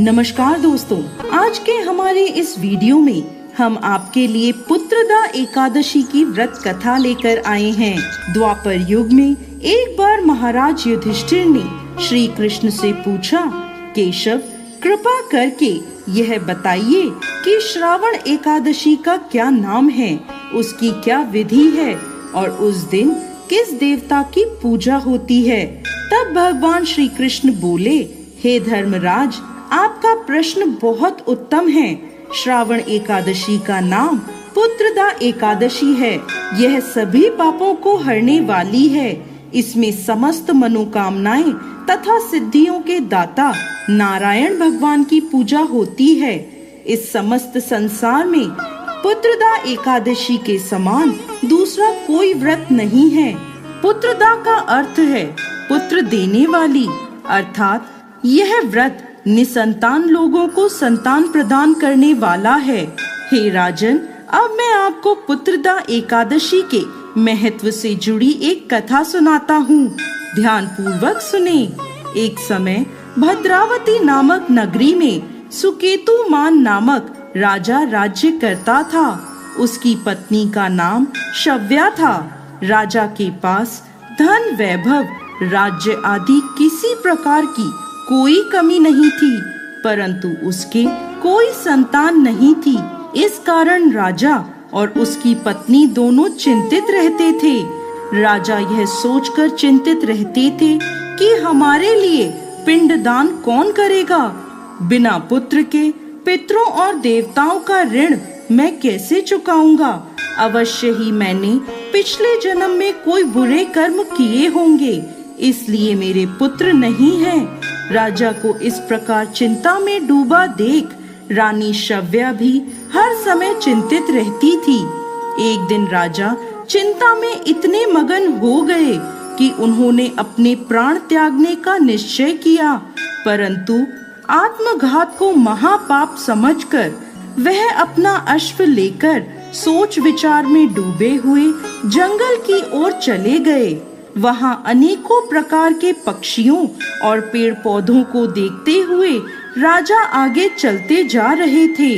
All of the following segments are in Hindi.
नमस्कार दोस्तों, आज के हमारे इस वीडियो में हम आपके लिए पुत्रदा एकादशी की व्रत कथा लेकर आए हैं। द्वापर युग में एक बार महाराज युधिष्ठिर ने श्री कृष्ण से पूछा, केशव कृपा करके यह बताइए कि श्रावण एकादशी का क्या नाम है, उसकी क्या विधि है और उस दिन किस देवता की पूजा होती है। तब भगवान श्री कृष्ण बोले, हे धर्मराज, आपका प्रश्न बहुत उत्तम है। श्रावण एकादशी का नाम पुत्रदा एकादशी है। यह सभी पापों को हरने वाली है। इसमें समस्त मनोकामनाएं तथा सिद्धियों के दाता नारायण भगवान की पूजा होती है। इस समस्त संसार में पुत्रदा एकादशी के समान दूसरा कोई व्रत नहीं है। पुत्रदा का अर्थ है पुत्र देने वाली, अर्थात यह व्रत निसंतान लोगों को संतान प्रदान करने वाला है। हे राजन, अब मैं आपको पुत्रदा एकादशी के महत्व से जुड़ी एक कथा सुनाता हूँ। ध्यान पूर्वक सुने। एक समय भद्रावती नामक नगरी में सुकेतुमान नामक राजा राज्य करता था। उसकी पत्नी का नाम शव्या था। राजा के पास धन, वैभव, राज्य आदि किसी प्रकार की कोई कमी नहीं थी, परंतु उसके कोई संतान नहीं थी। इस कारण राजा और उसकी पत्नी दोनों चिंतित रहते थे। राजा यह सोचकर चिंतित रहते थे कि हमारे लिए पिंडदान कौन करेगा। बिना पुत्र के पितरों और देवताओं का ऋण मैं कैसे चुकाऊंगा। अवश्य ही मैंने पिछले जन्म में कोई बुरे कर्म किए होंगे, इसलिए मेरे पुत्र नहीं हैं। राजा को इस प्रकार चिंता में डूबा देख रानी शव्या भी हर समय चिंतित रहती थी। एक दिन राजा चिंता में इतने मगन हो गए कि उन्होंने अपने प्राण त्यागने का निश्चय किया, परंतु आत्मघात को महापाप समझकर वह अपना अश्व लेकर सोच विचार में डूबे हुए जंगल की ओर चले गए। वहां अनेकों प्रकार के पक्षियों और पेड़ पौधों को देखते हुए राजा आगे चलते जा रहे थे।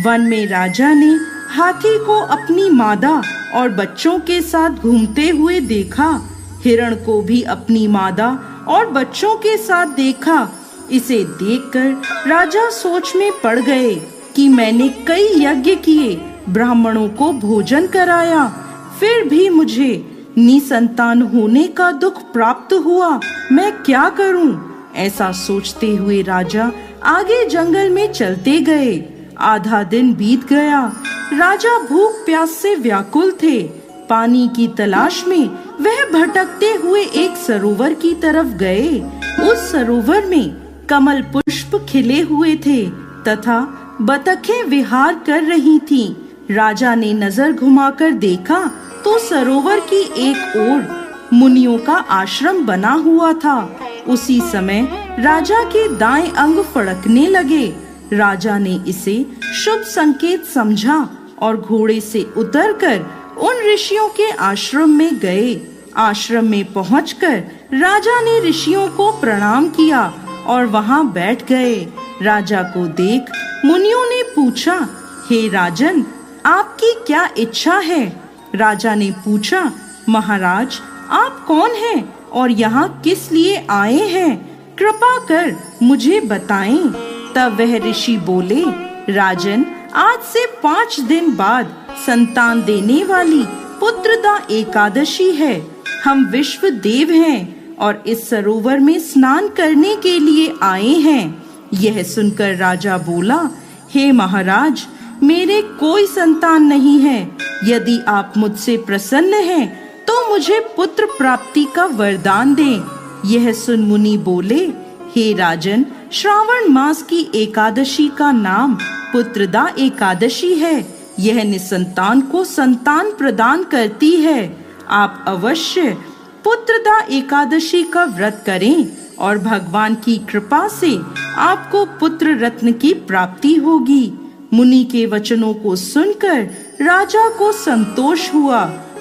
वन में राजा ने हाथी को अपनी मादा और बच्चों के साथ घूमते हुए देखा। हिरण को भी अपनी मादा और बच्चों के साथ देखा। इसे देखकर राजा सोच में पड़ गए कि मैंने कई यज्ञ किए, ब्राह्मणों को भोजन कराया, फिर भी मुझे निसंतान होने का दुख प्राप्त हुआ। मैं क्या करूं? ऐसा सोचते हुए राजा आगे जंगल में चलते गए। आधा दिन बीत गया। राजा भूख प्यास से व्याकुल थे। पानी की तलाश में वह भटकते हुए एक सरोवर की तरफ गए। उस सरोवर में कमल पुष्प खिले हुए थे तथा बतखें विहार कर रही थीं। राजा ने नजर घुमाकर देखा तो सरोवर की एक ओर मुनियों का आश्रम बना हुआ था। उसी समय राजा के दाएं अंग फड़कने लगे। राजा ने इसे शुभ संकेत समझा और घोड़े से उतरकर उन ऋषियों के आश्रम में गए। आश्रम में पहुंचकर राजा ने ऋषियों को प्रणाम किया और वहां बैठ गए। राजा को देख मुनियों ने पूछा, हे राजन, आपकी क्या इच्छा है? राजा ने पूछा, महाराज, आप कौन हैं और यहाँ किस लिए आए हैं? कृपा कर मुझे बताएं। तब वह ऋषि बोले, राजन, आज से 5 दिन बाद संतान देने वाली पुत्रदा एकादशी है। हम विश्व देव हैं और इस सरोवर में स्नान करने के लिए आए हैं। यह सुनकर राजा बोला, हे महाराज, मेरे कोई संतान नहीं है। यदि आप मुझसे प्रसन्न हैं, तो मुझे पुत्र प्राप्ति का वरदान दें। यह सुन मुनि बोले, हे राजन, श्रावण मास की एकादशी का नाम पुत्रदा एकादशी है। यह निसंतान को संतान प्रदान करती है। आप अवश्य पुत्रदा एकादशी का व्रत करें और भगवान की कृपा से आपको पुत्र रत्न की प्राप्ति होगी। मुनि के वचनों को सुनकर राजा को संतोष हुआ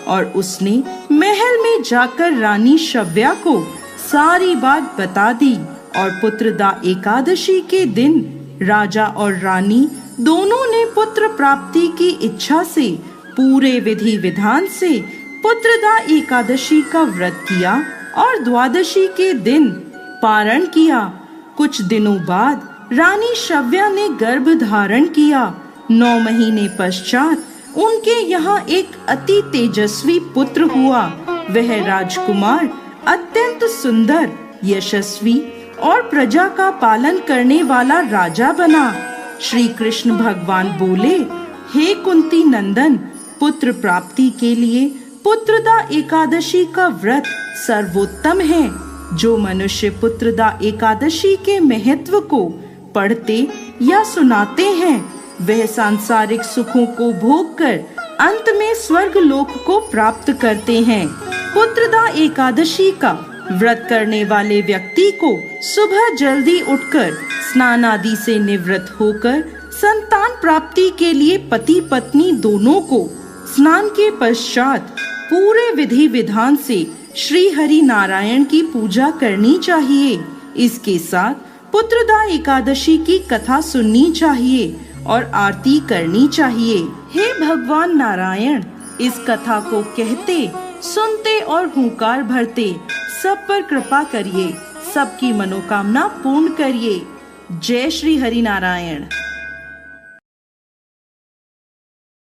और उसने महल में जाकर रानी शव्या को सारी बात बता दी और पुत्रदा एकादशी के दिन राजा और रानी दोनों ने पुत्र प्राप्ति की इच्छा से पूरे विधि विधान से पुत्रदा एकादशी का व्रत किया और द्वादशी के दिन पारण किया। कुछ दिनों बाद रानी शव्या ने गर्भ धारण किया। 9 महीने पश्चात उनके यहाँ एक अति तेजस्वी पुत्र हुआ। वह राजकुमार अत्यंत सुंदर, यशस्वी और प्रजा का पालन करने वाला राजा बना। श्री कृष्ण भगवान बोले, हे कुंती नंदन, पुत्र प्राप्ति के लिए पुत्रदा एकादशी का व्रत सर्वोत्तम है। जो मनुष्य पुत्रदा एकादशी के महत्व को पढ़ते या सुनाते हैं, वह सांसारिक सुखों को भोग कर अंत में स्वर्ग लोक को प्राप्त करते हैं। पुत्रदा एकादशी का व्रत करने वाले व्यक्ति को सुबह जल्दी उठकर स्नान आदि से निवृत्त होकर संतान प्राप्ति के लिए पति पत्नी दोनों को स्नान के पश्चात पूरे विधि विधान से श्री हरि नारायण की पूजा करनी चाहिए। इसके साथ पुत्रदा एकादशी की कथा सुननी चाहिए और आरती करनी चाहिए। हे भगवान नारायण, इस कथा को कहते, सुनते और हुंकार भरते सब पर कृपा करिए, सबकी मनोकामना पूर्ण करिए। जय श्री हरि नारायण।